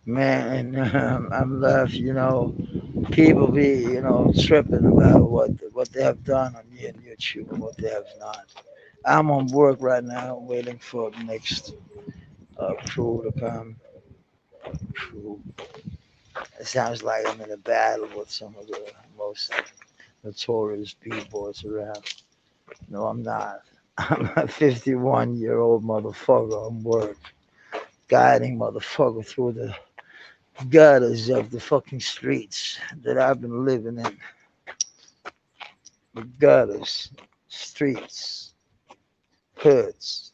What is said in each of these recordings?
Man, I'm left, people be, tripping about what they have done on YouTube and what they have not. I'm on work right now, waiting for the next crew to come. Crew. It sounds like I'm in a battle with some of the most notorious b-boys around. No, I'm not. I'm a 51-year-old motherfucker on work, guiding motherfucker through the gutters of the fucking streets that I've been living in. The gutters, streets, hoods.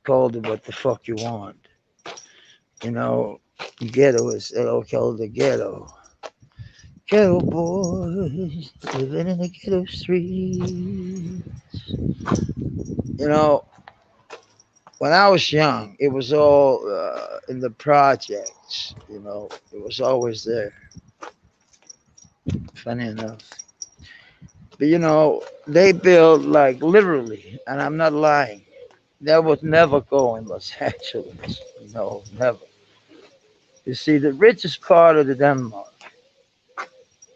Call it what the fuck you want. You know, ghetto is called the ghetto. Ghetto boys living in the ghetto street. You know, when I was young, it was all in the projects. It was always there. Funny enough. But they built like literally, and I'm not lying. That would never go in Los Angeles. No, never. You see, the richest part of the Denmark,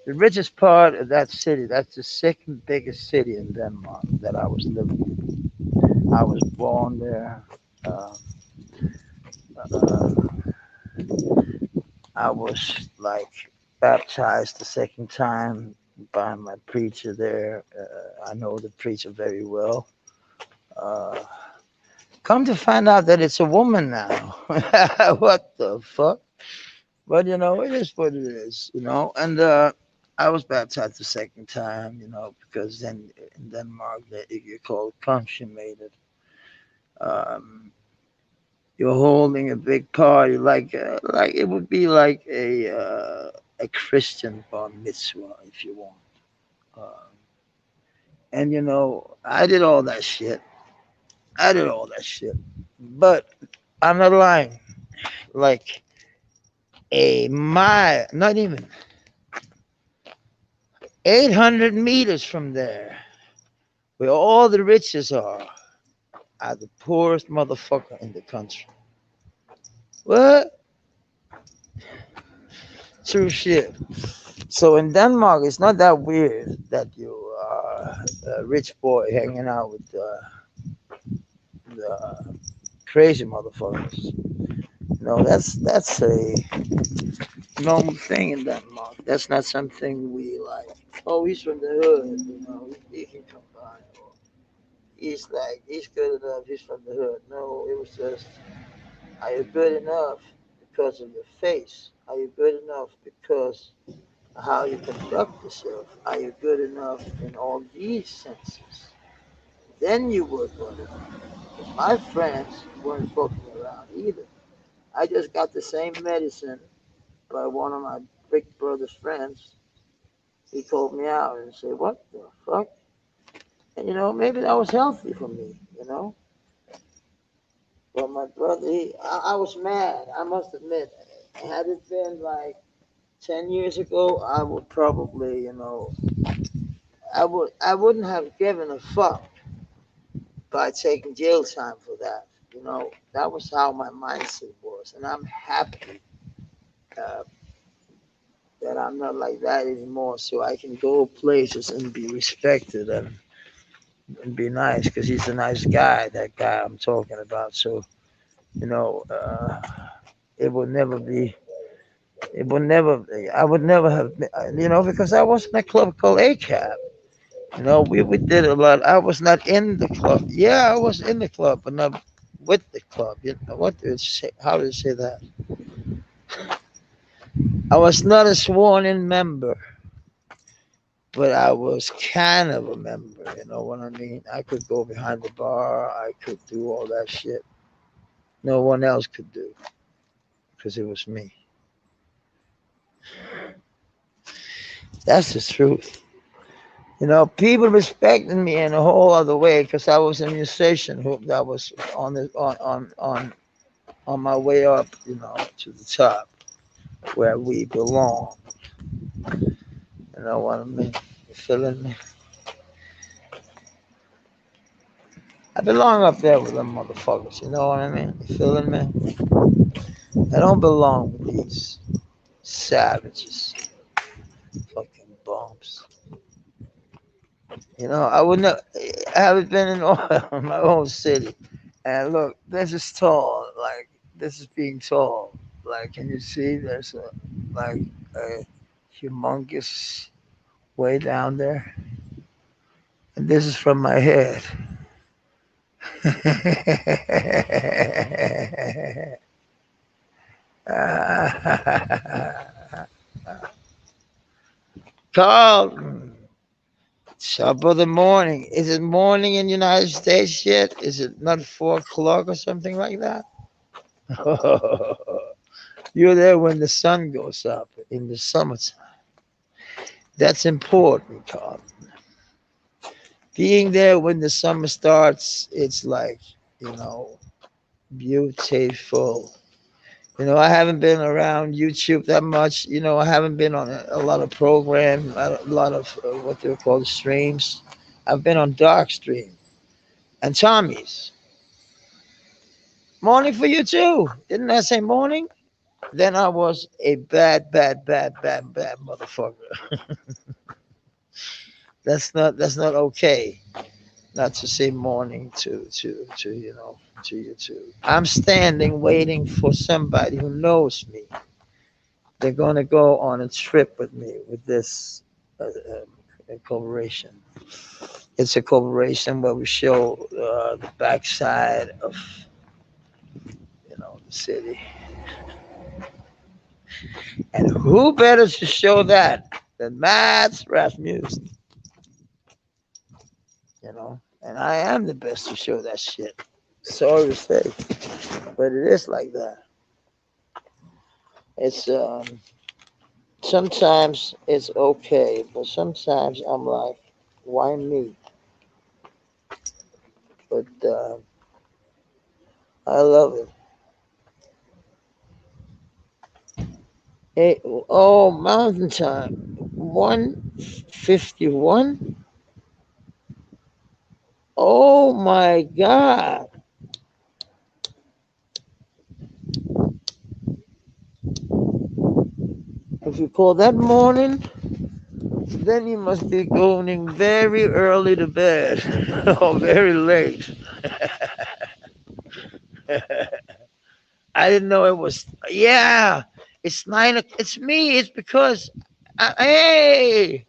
the richest part of that city, that's the second biggest city in Denmark that I was living in. I was born there. Uh, uh, I was like baptized the second time by my preacher there. I know the preacher very well. Uh, Come to find out that it's a woman now. What the fuck? But it is what it is. And I was baptized the second time. Because then in Denmark you call it consummated. Um, you're holding a big party, like it would be like a Christian bar mitzvah if you want. Um, and I did all that shit. I did all that shit. But I'm not lying. Like a mile, not even 800 meters from there, where all the riches are the poorest motherfucker in the country. What? True shit. So in Denmark, it's not that weird that you are a rich boy hanging out with the crazy motherfuckers. That's a normal thing in Denmark. That's not something we like. Oh, he's from the hood, he can come by. Or he's good enough. He's from the hood. No, it was just, are you good enough because of your face? Are you good enough because of how you conduct yourself? Are you good enough in all these senses? Then you would want to. My friends weren't fucking around either. I just got the same medicine by one of my big brother's friends. He called me out and said, "What the fuck?" And maybe that was healthy for me. But my brother, I was mad. I must admit, had it been like 10 years ago, I would probably, I wouldn't have given a fuck by taking jail time for that. That was how my mindset was, and I'm happy uh, that I'm not like that anymore. So I can go places and be respected and be nice because he's a nice guy. That guy I'm talking about. So you know, uh, it would never be. It would never. I would never have. Because I was in a club called ACAB. We did a lot. I was not in the club. Yeah, I was in the club, but not with the club. What do it say? How do you say that? I was not a sworn in member, but I was kind of a member. You know what I mean? I could go behind the bar. I could do all that shit. No one else could do because it was me. That's the truth. People respected me in a whole other way because I was a musician who that was on my way up, to the top where we belong. You know what I mean? You feeling me? I belong up there with them motherfuckers. You know what I mean? You feeling me? I don't belong with these savages, fucking bumps. I wouldn't. I haven't been in my own city, and look, this is tall. Like this is being tall. Like, can you see? There's like a humongous way down there, and this is from my head. Carl, top of the morning. Is it morning in the United States yet? Is it not 4 o'clock or something like that? You're there when the sun goes up in the summertime. That's important, Carl. Being there when the summer starts, it's like, you know, beautiful. I haven't been around YouTube that much. I haven't been on a lot of program, a lot of what they call streams. I've been on Dark Stream and Tommy's. Morning for you too. Didn't I say morning? Then I was a bad, bad, bad, bad, bad motherfucker. That's not okay. Not to say morning to to you too. I'm standing waiting for somebody who knows me. They're going to go on a trip with me with this corporation. It's a corporation where we show the backside of the city, and who better to show that than Matt Rasmussen? And I am the best to show that shit. Sorry to say, but it is like that. It's sometimes it's okay, but sometimes I'm like, why me? But I love it. Hey, oh, Mountain Time, 151. Oh my God! If you call that morning, then you must be going very early to bed or very late. I didn't know it was. Yeah, it's 9. It's me. It's because. Hey,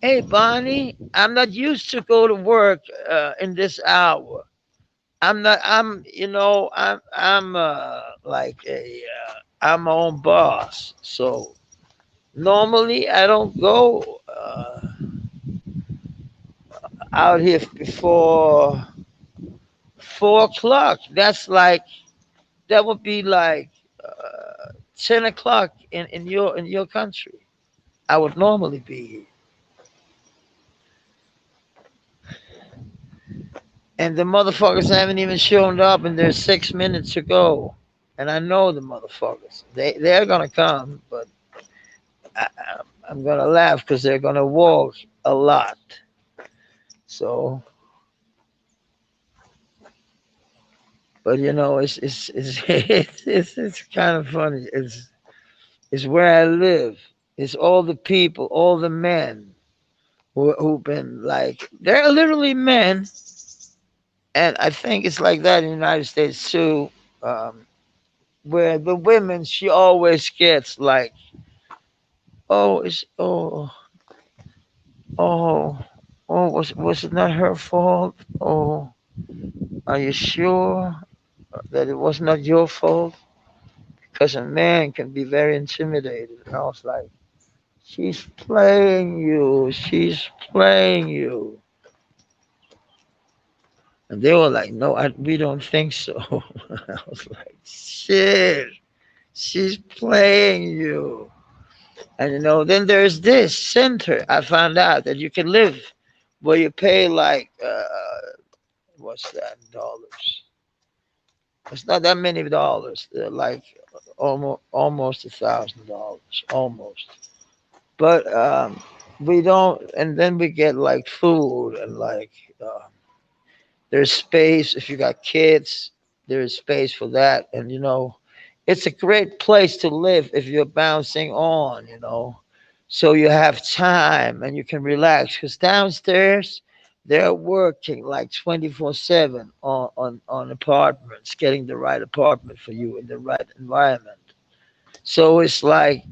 hey, Bonnie. I'm not used to go to work in this hour. I'm not. I'm. I'm like a. I'm my own boss. So normally I don't go out here before 4 o'clock. That would be like 10 o'clock in your country. I would normally be here, and the motherfuckers haven't even shown up, and there's 6 minutes to go. And I know the motherfuckers. They're gonna come, but I'm gonna laugh because they're gonna walk a lot. So, but it's kind of funny. It's where I live. It's all the people, all the men who've been like, they're literally men, and I think it's like that in the United States too. Um, where the women, she always gets like, oh, it's oh was it not her fault? Oh, are you sure that it was not your fault? Because a man can be very intimidated, and I was like, she's playing you, she's playing you. And they were like, no, we don't think so. I was like, shit, she's playing you. And then there's this center. I found out that you can live where you pay like, what's that in dollars? It's not that many dollars. They're like almost $1,000, almost. But we don't, and then we get like food and like there's space if you got kids. There's space for that, and It's a great place to live if you're bouncing on, you know. So you have time and you can relax. Because downstairs, they're working like 24/7 on apartments, getting the right apartment for you in the right environment. So it's like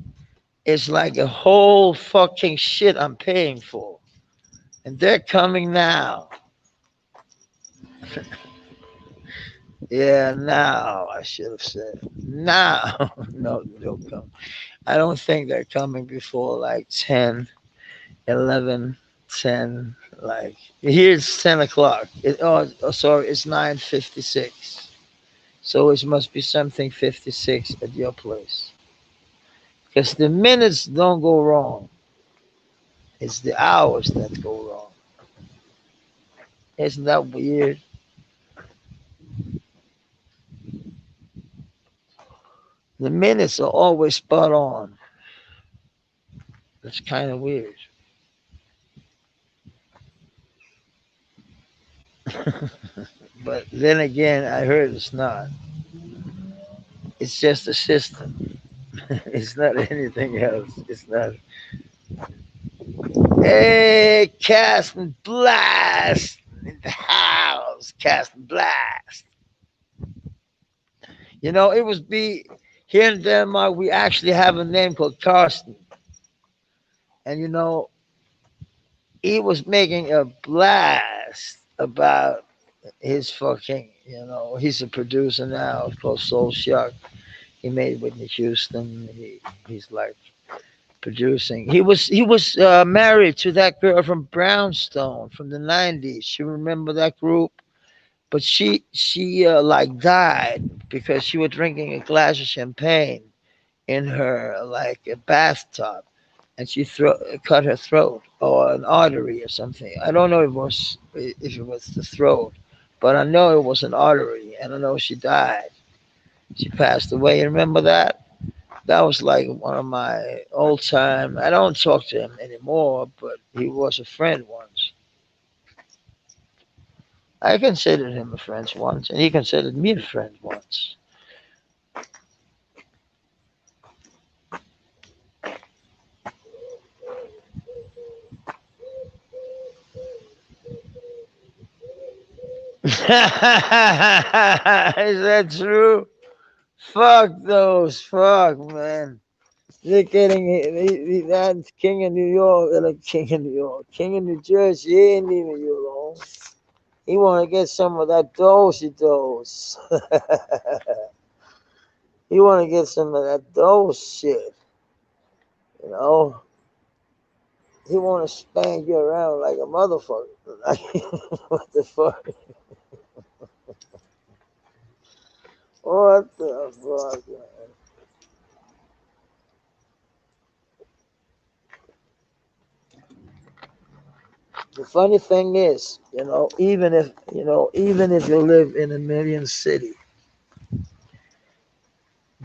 a whole fucking shit I'm paying for. And they're coming now. Yeah, now I should have said. Now. No, they'll come. I don't think they're coming before like 10, 11, 10. Like, here it's 10 o'clock. Sorry, it's 9:56. So it must be something 56 at your place. Because the minutes don't go wrong, it's the hours that go wrong. Isn't that weird? The minutes are always spot on. That's kind of weird. But then again, I heard it's not. It's just a system. It's not anything else. It's not. Hey, cast and blast in the house. Cast and blast. You know, it was be here in Denmark. We actually have a name called Karsten, and you know, he was making a blast about his fucking. You know, he's a producer now. It's called Soul Shock. He made Whitney Houston. He's like producing. He was married to that girl from Brownstone from the '90s. You remember that group? But she like died because she was drinking a glass of champagne in her like a bathtub, and cut her throat or an artery or something. I don't know if it was the throat, but I know it was an artery, and I know she died. She passed away. You remember that? That was like one of my old time. I don't talk to him anymore, but he was a friend once. I considered him a friend once, and he considered me a friend once. Is that true? Fuck those. Fuck, man. They're getting that's King of New York, King of New York, King of New Jersey. He ain't leaving you alone. He want to get some of that dose he does. He want to get some of that dose shit. You know, he want to spank you around like a motherfucker. Like, what the fuck? What the fuck? Man? The funny thing is, even if you live in a million city,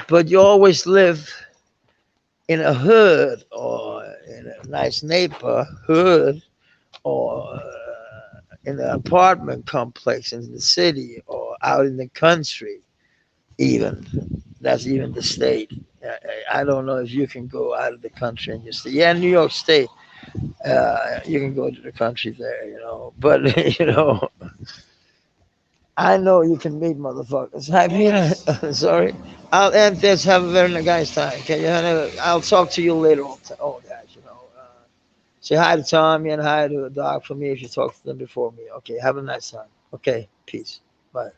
but you always live in a hood or in a nice neighborhood or in an apartment complex in the city or out in the country, even that's even the state. I don't know if you can go out of the country and you say, yeah, New York State, you can go to the country there, but I know you can meet motherfuckers. Hi, Peter. Sorry. I'll end this. Have a very nice time. Okay, I'll talk to you later. Oh, guys, say hi to Tommy and hi to Doc for me if you talk to them before me. Okay, have a nice time. Okay, peace. Bye.